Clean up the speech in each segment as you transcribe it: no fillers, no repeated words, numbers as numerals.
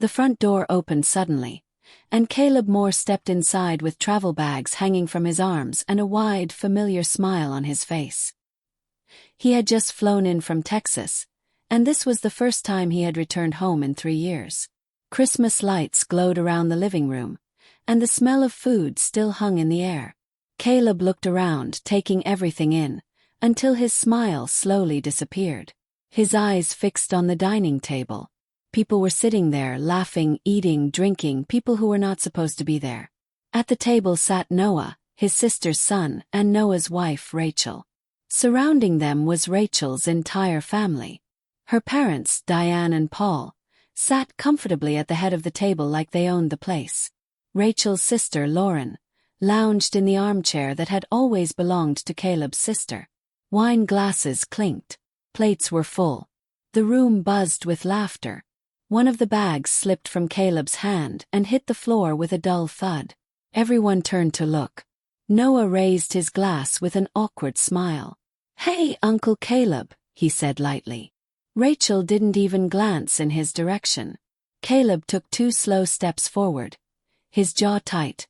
The front door opened suddenly, and Caleb Moore stepped inside with travel bags hanging from his arms and a wide, familiar smile on his face. He had just flown in from Texas, and this was the first time he had returned home in 3 years. Christmas lights glowed around the living room, and the smell of food still hung in the air. Caleb looked around, taking everything in, until his smile slowly disappeared. His eyes fixed on the dining table. People were sitting there, laughing, eating, drinking, people who were not supposed to be there. At the table sat Noah, his sister's son, and Noah's wife, Rachel. Surrounding them was Rachel's entire family. Her parents, Diane and Paul, sat comfortably at the head of the table like they owned the place. Rachel's sister, Lauren, lounged in the armchair that had always belonged to Caleb's sister. Wine glasses clinked. Plates were full. The room buzzed with laughter. One of the bags slipped from Caleb's hand and hit the floor with a dull thud. Everyone turned to look. Noah raised his glass with an awkward smile. "Hey, Uncle Caleb," he said lightly. Rachel didn't even glance in his direction. Caleb took 2 slow steps forward, his jaw tight,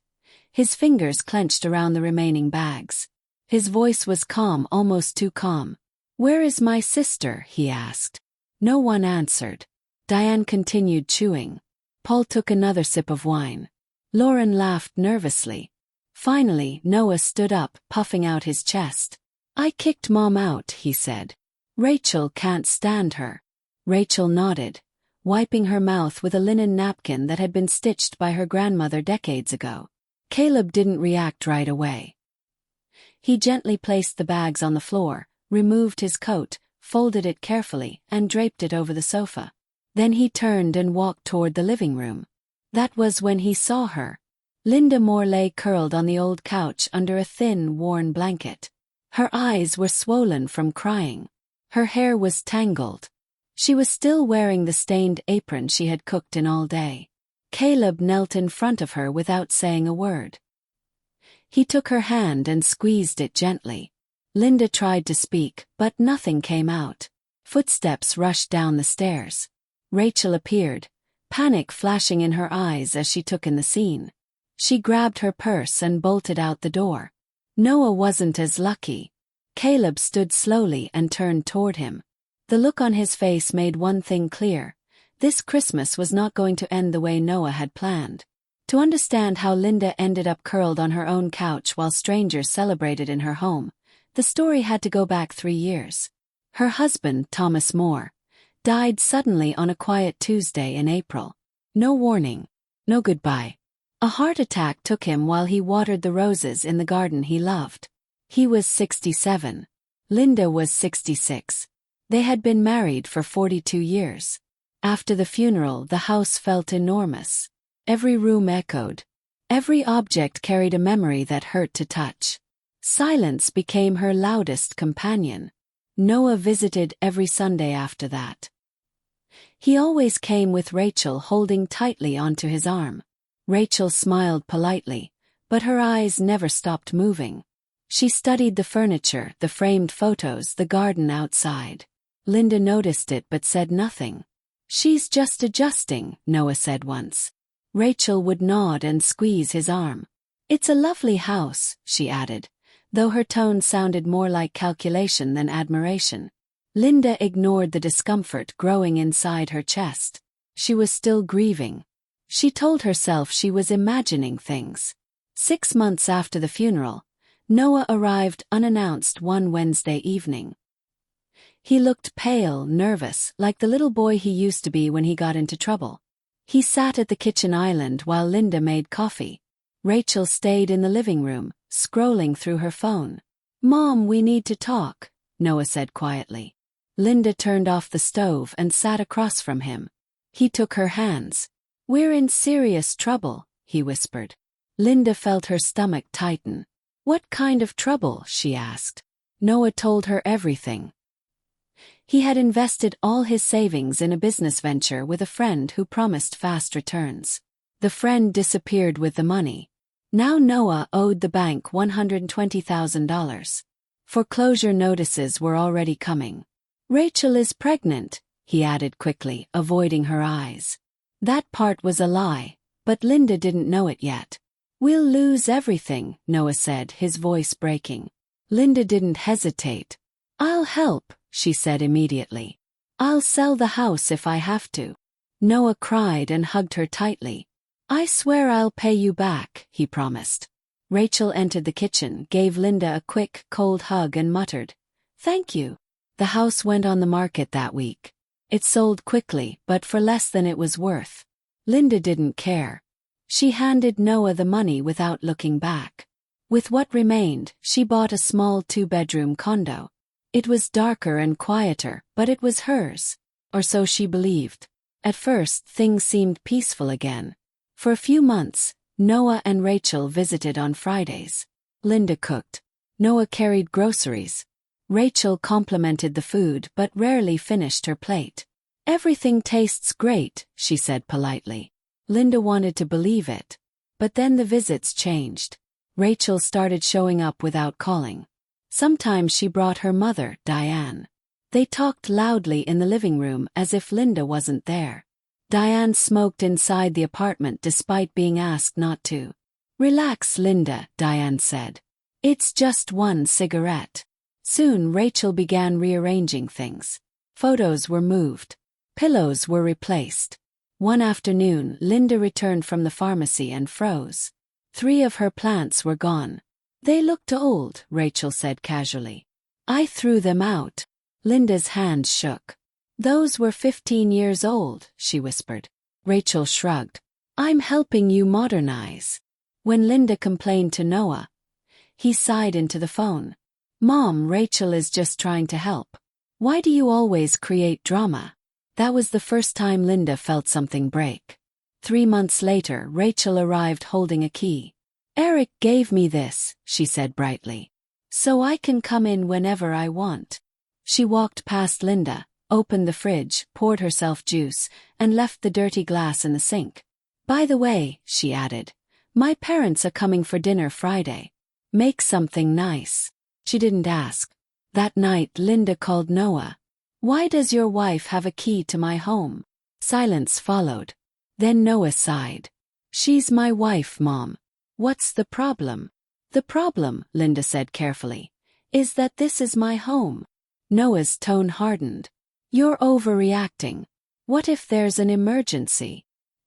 his fingers clenched around the remaining bags. His voice was calm, almost too calm. "Where is my sister?" he asked. No one answered. Diane continued chewing. Paul took another sip of wine. Lauren laughed nervously. Finally, Noah stood up, puffing out his chest. "I kicked Mom out," he said. "Rachel can't stand her." Rachel nodded, wiping her mouth with a linen napkin that had been stitched by her grandmother decades ago. Caleb didn't react right away. He gently placed the bags on the floor, removed his coat, folded it carefully, and draped it over the sofa. Then he turned and walked toward the living room. That was when he saw her. Linda Moore lay curled on the old couch under a thin, worn blanket. Her eyes were swollen from crying. Her hair was tangled. She was still wearing the stained apron she had cooked in all day. Caleb knelt in front of her without saying a word. He took her hand and squeezed it gently. Linda tried to speak, but nothing came out. Footsteps rushed down the stairs. Rachel appeared, panic flashing in her eyes as she took in the scene. She grabbed her purse and bolted out the door. Noah wasn't as lucky. Caleb stood slowly and turned toward him. The look on his face made one thing clear. This Christmas was not going to end the way Noah had planned. To understand how Linda ended up curled on her own couch while strangers celebrated in her home, the story had to go back 3 years. Her husband, Thomas Moore, died suddenly on a quiet Tuesday in April. No warning, no goodbye. A heart attack took him while he watered the roses in the garden he loved. He was 67. Linda was 66. They had been married for 42 years. After the funeral, the house felt enormous. Every room echoed. Every object carried a memory that hurt to touch. Silence became her loudest companion. Noah visited every Sunday after that. He always came with Rachel holding tightly onto his arm. Rachel smiled politely, but her eyes never stopped moving. She studied the furniture, the framed photos, the garden outside. Linda noticed it but said nothing. "She's just adjusting," Noah said once. Rachel would nod and squeeze his arm. "It's a lovely house," she added, though her tone sounded more like calculation than admiration. Linda ignored the discomfort growing inside her chest. She was still grieving. She told herself she was imagining things. 6 months after the funeral, Noah arrived unannounced one Wednesday evening. He looked pale, nervous, like the little boy he used to be when he got into trouble. He sat at the kitchen island while Linda made coffee. Rachel stayed in the living room, scrolling through her phone. "Mom, we need to talk," Noah said quietly. Linda turned off the stove and sat across from him. He took her hands. "We're in serious trouble," he whispered. Linda felt her stomach tighten. "What kind of trouble?" she asked. Noah told her everything. He had invested all his savings in a business venture with a friend who promised fast returns. The friend disappeared with the money. Now Noah owed the bank $120,000. Foreclosure notices were already coming. "Rachel is pregnant," he added quickly, avoiding her eyes. That part was a lie, but Linda didn't know it yet. "We'll lose everything," Noah said, his voice breaking. Linda didn't hesitate. "I'll help," she said immediately. "I'll sell the house if I have to." Noah cried and hugged her tightly. "I swear I'll pay you back," he promised. Rachel entered the kitchen, gave Linda a quick, cold hug and muttered, "Thank you." The house went on the market that week. It sold quickly, but for less than it was worth. Linda didn't care. She handed Noah the money without looking back. With what remained, she bought a small 2-bedroom condo. It was darker and quieter, but it was hers. Or so she believed. At first, things seemed peaceful again. For a few months, Noah and Rachel visited on Fridays. Linda cooked. Noah carried groceries. Rachel complimented the food but rarely finished her plate. "Everything tastes great," she said politely. Linda wanted to believe it. But then the visits changed. Rachel started showing up without calling. Sometimes she brought her mother, Diane. They talked loudly in the living room as if Linda wasn't there. Diane smoked inside the apartment despite being asked not to. "Relax, Linda," Diane said. "It's just one cigarette." Soon Rachel began rearranging things. Photos were moved. Pillows were replaced. One afternoon, Linda returned from the pharmacy and froze. 3 of her plants were gone. "They looked old," Rachel said casually. "I threw them out." Linda's hands shook. "Those were 15 years old," she whispered. Rachel shrugged. "I'm helping you modernize." When Linda complained to Noah, he sighed into the phone. "Mom, Rachel is just trying to help. Why do you always create drama?" That was the first time Linda felt something break. 3 months later, Rachel arrived holding a key. "Eric gave me this," she said brightly. "So I can come in whenever I want." She walked past Linda, opened the fridge, poured herself juice, and left the dirty glass in the sink. "By the way," she added, "my parents are coming for dinner Friday. Make something nice." She didn't ask. That night, Linda called Noah. "Why does your wife have a key to my home?" Silence followed. Then Noah sighed. "She's my wife, Mom. What's the problem?" "The problem," Linda said carefully, "is that this is my home." Noah's tone hardened. "You're overreacting. What if there's an emergency?"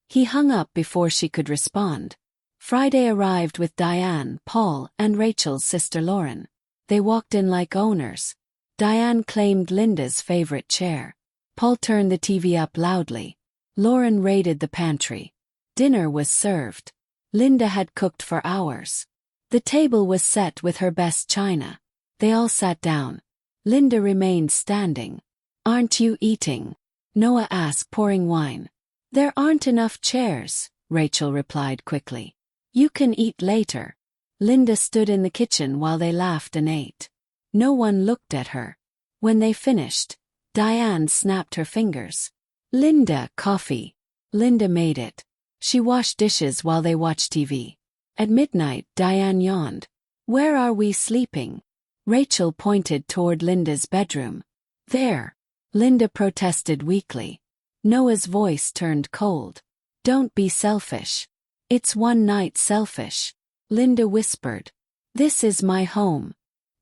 He hung up before she could respond. Friday arrived with Diane, Paul, and Rachel's sister Lauren. They walked in like owners. Diane claimed Linda's favorite chair. Paul turned the TV up loudly. Lauren raided the pantry. Dinner was served. Linda had cooked for hours. The table was set with her best china. They all sat down. Linda remained standing. "Aren't you eating?" Noah asked, pouring wine. "There aren't enough chairs," Rachel replied quickly. "You can eat later." Linda stood in the kitchen while they laughed and ate. No one looked at her. When they finished, Diane snapped her fingers. "Linda, coffee." Linda made it. She washed dishes while they watched TV. At midnight, Diane yawned. "Where are we sleeping?" Rachel pointed toward Linda's bedroom. "There." Linda protested weakly. Noah's voice turned cold. "Don't be selfish." "It's one night selfish." Linda whispered. "This is my home."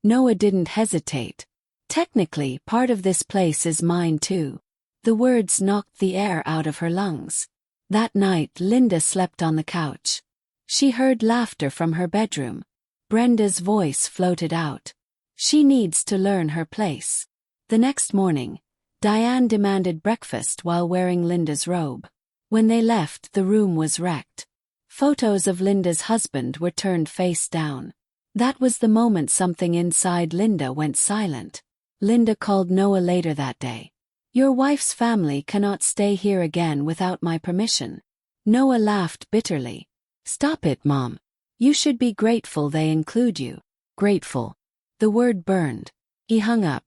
Noah didn't hesitate. "Technically, part of this place is mine too." The words knocked the air out of her lungs. That night, Linda slept on the couch. She heard laughter from her bedroom. Brenda's voice floated out. "She needs to learn her place." The next morning, Diane demanded breakfast while wearing Linda's robe. When they left, the room was wrecked. Photos of Linda's husband were turned face down. That was the moment something inside Linda went silent. Linda called Noah later that day. "Your wife's family cannot stay here again without my permission." Noah laughed bitterly. "Stop it, Mom. You should be grateful they include you." Grateful. The word burned. He hung up.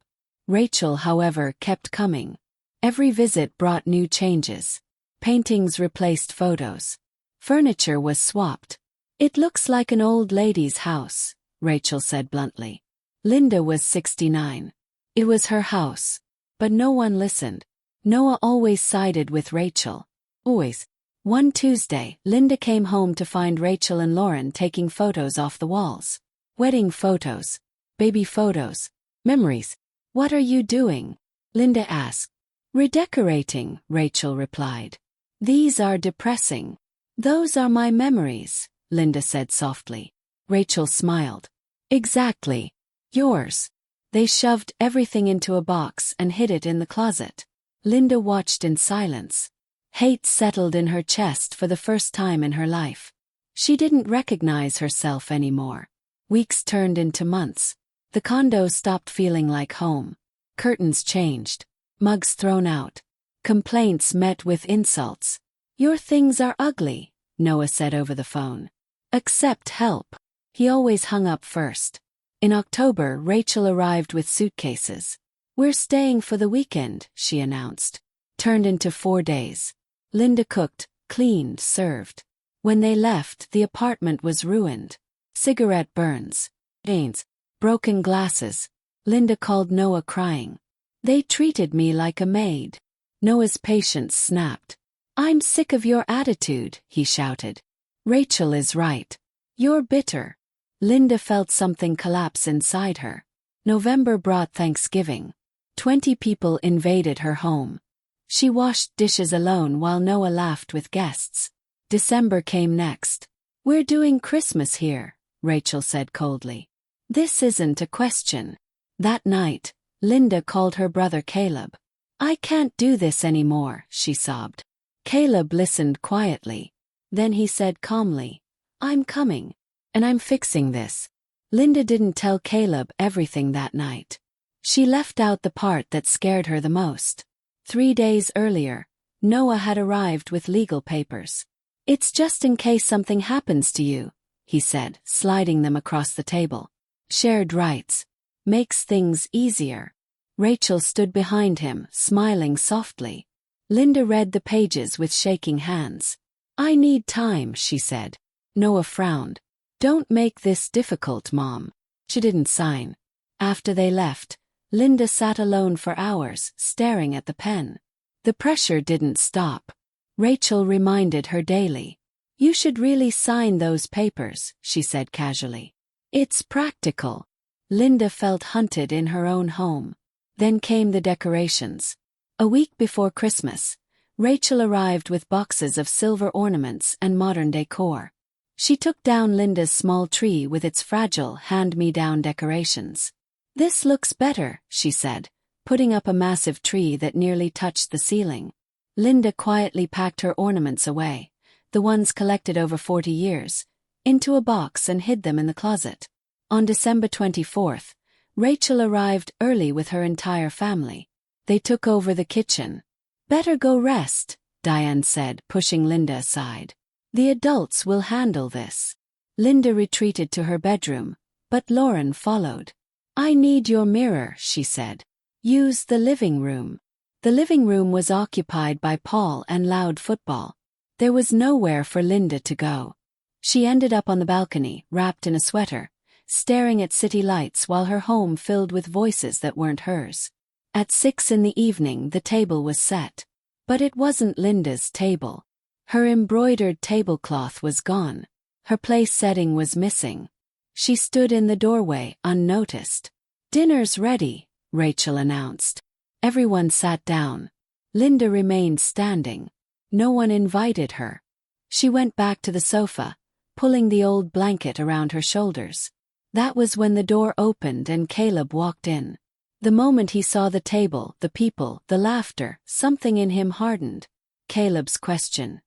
Rachel, however, kept coming. Every visit brought new changes. Paintings replaced photos. Furniture was swapped. "It looks like an old lady's house," Rachel said bluntly. Linda was 69. It was her house. But no one listened. Noah always sided with Rachel. Always. One Tuesday, Linda came home to find Rachel and Lauren taking photos off the walls. Wedding photos, baby photos, memories. What are you doing? Linda asked. Redecorating, Rachel replied. These are depressing. Those are my memories, Linda said softly. Rachel smiled. Exactly. Yours. They shoved everything into a box and hid it in the closet. Linda watched in silence. Hate settled in her chest for the first time in her life. She didn't recognize herself anymore. Weeks turned into months. The condo stopped feeling like home. Curtains changed. Mugs thrown out. Complaints met with insults. Your things are ugly, Noah said over the phone. Accept help. He always hung up first. In October, Rachel arrived with suitcases. We're staying for the weekend, she announced. Turned into 4 days. Linda cooked, cleaned, served. When they left, the apartment was ruined. Cigarette burns. Stains. Broken glasses. Linda called Noah crying. They treated me like a maid. Noah's patience snapped. I'm sick of your attitude, he shouted. Rachel is right. You're bitter. Linda felt something collapse inside her. November brought Thanksgiving. 20 people invaded her home. She washed dishes alone while Noah laughed with guests. December came next. We're doing Christmas here, Rachel said coldly. This isn't a question. That night, Linda called her brother Caleb. I can't do this anymore, she sobbed. Caleb listened quietly. Then he said calmly, I'm coming. And I'm fixing this. Linda didn't tell Caleb everything that night. She left out the part that scared her the most. 3 days earlier, Noah had arrived with legal papers. It's just in case something happens to you, he said, sliding them across the table. Shared rights. Makes things easier. Rachel stood behind him, smiling softly. Linda read the pages with shaking hands. I need time, she said. Noah frowned. Don't make this difficult, Mom. She didn't sign. After they left, Linda sat alone for hours, staring at the pen. The pressure didn't stop. Rachel reminded her daily. You should really sign those papers, she said casually. It's practical. Linda felt hunted in her own home. Then came the decorations. A week before Christmas, Rachel arrived with boxes of silver ornaments and modern decor. She took down Linda's small tree with its fragile hand-me-down decorations. This looks better, she said, putting up a massive tree that nearly touched the ceiling. Linda quietly packed her ornaments away, the ones collected over 40 years, into a box and hid them in the closet. On December 24th, Rachel arrived early with her entire family. They took over the kitchen. Better go rest, Diane said, pushing Linda aside. The adults will handle this. Linda retreated to her bedroom, but Lauren followed. I need your mirror, she said. Use the living room. The living room was occupied by Paul and loud football. There was nowhere for Linda to go. She ended up on the balcony, wrapped in a sweater, staring at city lights while her home filled with voices that weren't hers. At 6 in the evening the table was set. But it wasn't Linda's table. Her embroidered tablecloth was gone. Her place setting was missing. She stood in the doorway, unnoticed. Dinner's ready, Rachel announced. Everyone sat down. Linda remained standing. No one invited her. She went back to the sofa, pulling the old blanket around her shoulders. That was when the door opened and Caleb walked in. The moment he saw the table, the people, the laughter, something in him hardened. Caleb's question,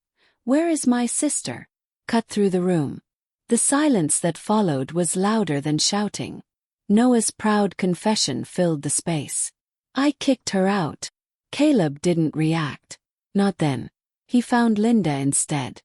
"Where is my sister?" cut through the room. The silence that followed was louder than shouting. Noah's proud confession filled the space. I kicked her out. Caleb didn't react. Not then. He found Linda instead.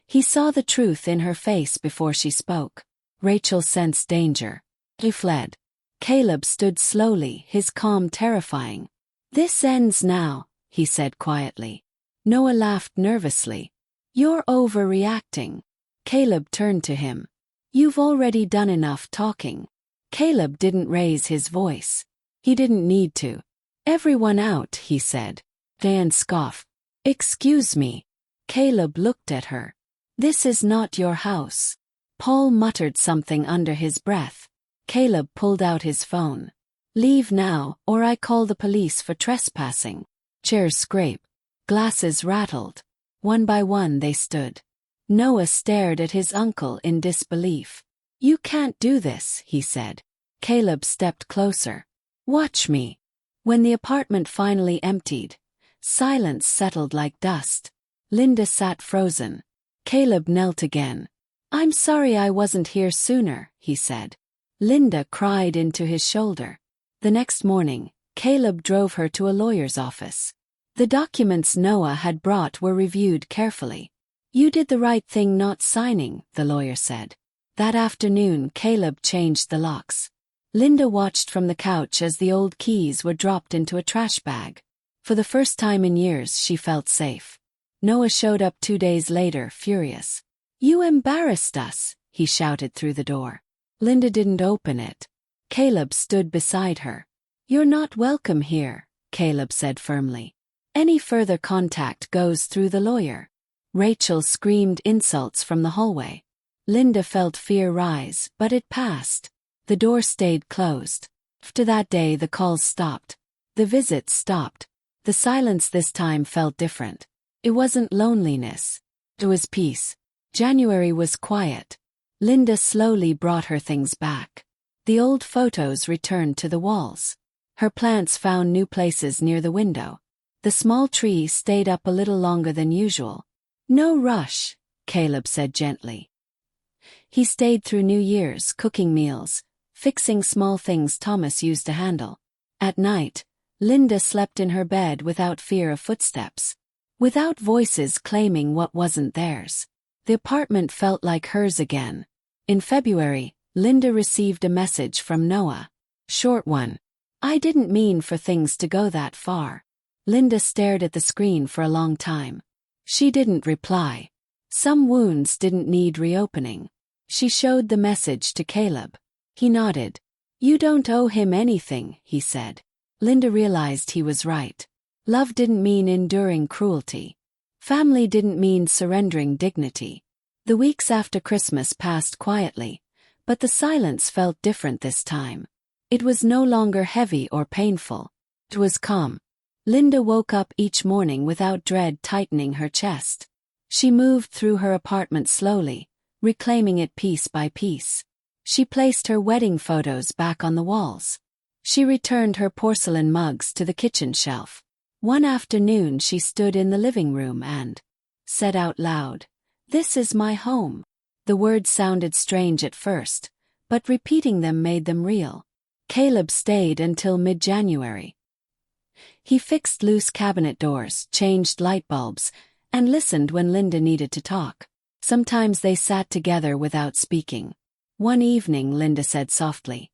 He saw the truth in her face before she spoke. Rachel sensed danger. He fled. Caleb stood slowly, his calm terrifying. This ends now, he said quietly. Noah laughed nervously. You're overreacting. Caleb turned to him. You've already done enough talking. Caleb didn't raise his voice. He didn't need to. Everyone out, he said. Dan scoffed. Excuse me. Caleb looked at her. "This is not your house." Paul muttered something under his breath. Caleb pulled out his phone. "Leave now, or I call the police for trespassing." Chairs scraped. Glasses rattled. One by one they stood. Noah stared at his uncle in disbelief. "You can't do this," he said. Caleb stepped closer. "Watch me." When the apartment finally emptied, silence settled like dust. Linda sat frozen. Caleb knelt again. "I'm sorry I wasn't here sooner," he said. Linda cried into his shoulder. The next morning, Caleb drove her to a lawyer's office. The documents Noah had brought were reviewed carefully. "You did the right thing not signing," the lawyer said. That afternoon, Caleb changed the locks. Linda watched from the couch as the old keys were dropped into a trash bag. For the first time in years, she felt safe. Noah showed up 2 days later, furious. "You embarrassed us," he shouted through the door. Linda didn't open it. Caleb stood beside her. "You're not welcome here," Caleb said firmly. "Any further contact goes through the lawyer." Rachel screamed insults from the hallway. Linda felt fear rise, but it passed. The door stayed closed. After that day the calls stopped. The visits stopped. The silence this time felt different. It wasn't loneliness. It was peace. January was quiet. Linda slowly brought her things back. The old photos returned to the walls. Her plants found new places near the window. The small tree stayed up a little longer than usual. "No rush," Caleb said gently. He stayed through New Year's, cooking meals, fixing small things Thomas used to handle. At night, Linda slept in her bed without fear of footsteps, without voices claiming what wasn't theirs. The apartment felt like hers again. In February, Linda received a message from Noah. Short one. "I didn't mean for things to go that far." Linda stared at the screen for a long time. She didn't reply. Some wounds didn't need reopening. She showed the message to Caleb. He nodded. "You don't owe him anything," he said. Linda realized he was right. Love didn't mean enduring cruelty. Family didn't mean surrendering dignity. The weeks after Christmas passed quietly, but the silence felt different this time. It was no longer heavy or painful. It was calm. Linda woke up each morning without dread tightening her chest. She moved through her apartment slowly, reclaiming it piece by piece. She placed her wedding photos back on the walls. She returned her porcelain mugs to the kitchen shelf. One afternoon she stood in the living room and said out loud, "This is my home." The words sounded strange at first, but repeating them made them real. Caleb stayed until mid-January. He fixed loose cabinet doors, changed light bulbs, and listened when Linda needed to talk. Sometimes they sat together without speaking. One evening Linda said softly,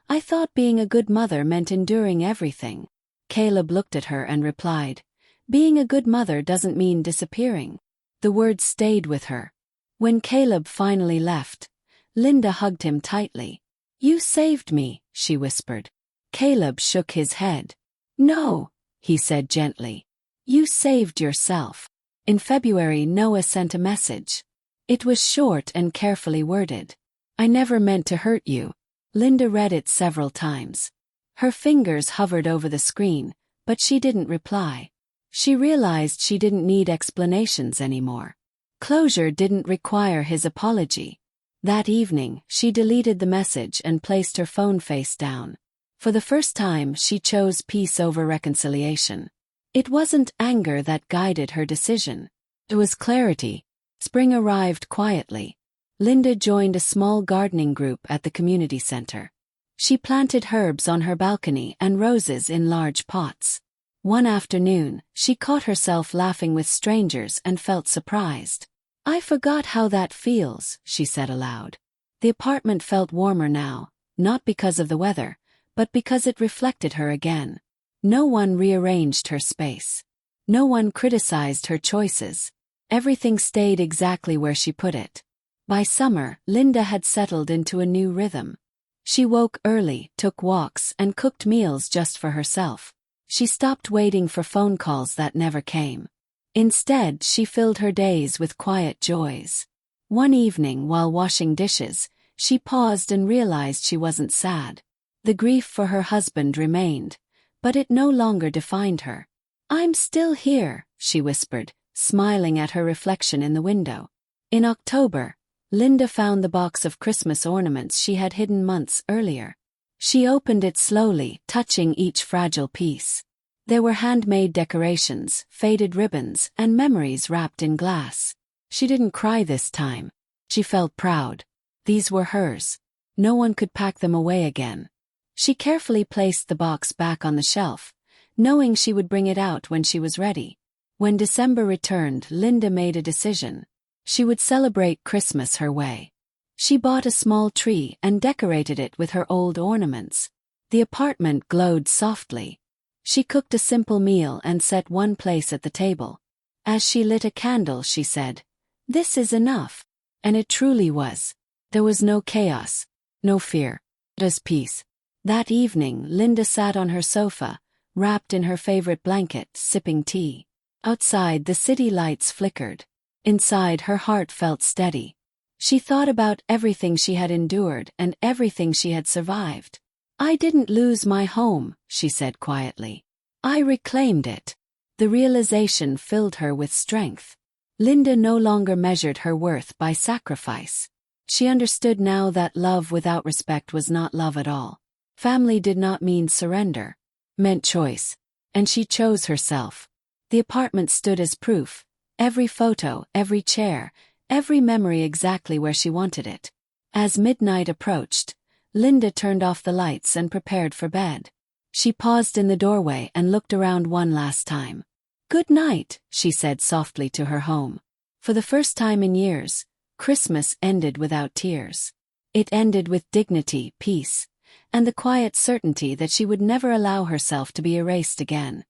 "I thought being a good mother meant enduring everything." Caleb looked at her and replied, "Being a good mother doesn't mean disappearing." The words stayed with her. When Caleb finally left, Linda hugged him tightly. "You saved me," she whispered. Caleb shook his head. "No," he said gently. "You saved yourself." In February, Noah sent a message. It was short and carefully worded. "I never meant to hurt you." Linda read it several times. Her fingers hovered over the screen, but she didn't reply. She realized she didn't need explanations anymore. Closure didn't require his apology. That evening, she deleted the message and placed her phone face down. For the first time, she chose peace over reconciliation. It wasn't anger that guided her decision. It was clarity. Spring arrived quietly. Linda joined a small gardening group at the community center. She planted herbs on her balcony and roses in large pots. One afternoon, she caught herself laughing with strangers and felt surprised. "I forgot how that feels," she said aloud. The apartment felt warmer now, not because of the weather, but because it reflected her again. No one rearranged her space. No one criticized her choices. Everything stayed exactly where she put it. By summer, Linda had settled into a new rhythm. She woke early, took walks, and cooked meals just for herself. She stopped waiting for phone calls that never came. Instead, she filled her days with quiet joys. One evening, while washing dishes, she paused and realized she wasn't sad. The grief for her husband remained, but it no longer defined her. "I'm still here," she whispered, smiling at her reflection in the window. In October, Linda found the box of Christmas ornaments she had hidden months earlier. She opened it slowly, touching each fragile piece. There were handmade decorations, faded ribbons, and memories wrapped in glass. She didn't cry this time. She felt proud. These were hers. No one could pack them away again. She carefully placed the box back on the shelf, knowing she would bring it out when she was ready. When December returned, Linda made a decision. She would celebrate Christmas her way. She bought a small tree and decorated it with her old ornaments. The apartment glowed softly. She cooked a simple meal and set one place at the table. As she lit a candle, she said, "This is enough." And it truly was. There was no chaos, no fear, just peace. That evening, Linda sat on her sofa, wrapped in her favorite blanket, sipping tea. Outside, the city lights flickered. Inside, her heart felt steady. She thought about everything she had endured and everything she had survived. "I didn't lose my home," she said quietly. "I reclaimed it." The realization filled her with strength. Linda no longer measured her worth by sacrifice. She understood now that love without respect was not love at all. Family did not mean surrender, meant choice. And she chose herself. The apartment stood as proof. Every photo, every chair, every memory exactly where she wanted it. As midnight approached, Linda turned off the lights and prepared for bed. She paused in the doorway and looked around one last time. "Good night," she said softly to her home. For the first time in years, Christmas ended without tears. It ended with dignity, peace, and the quiet certainty that she would never allow herself to be erased again.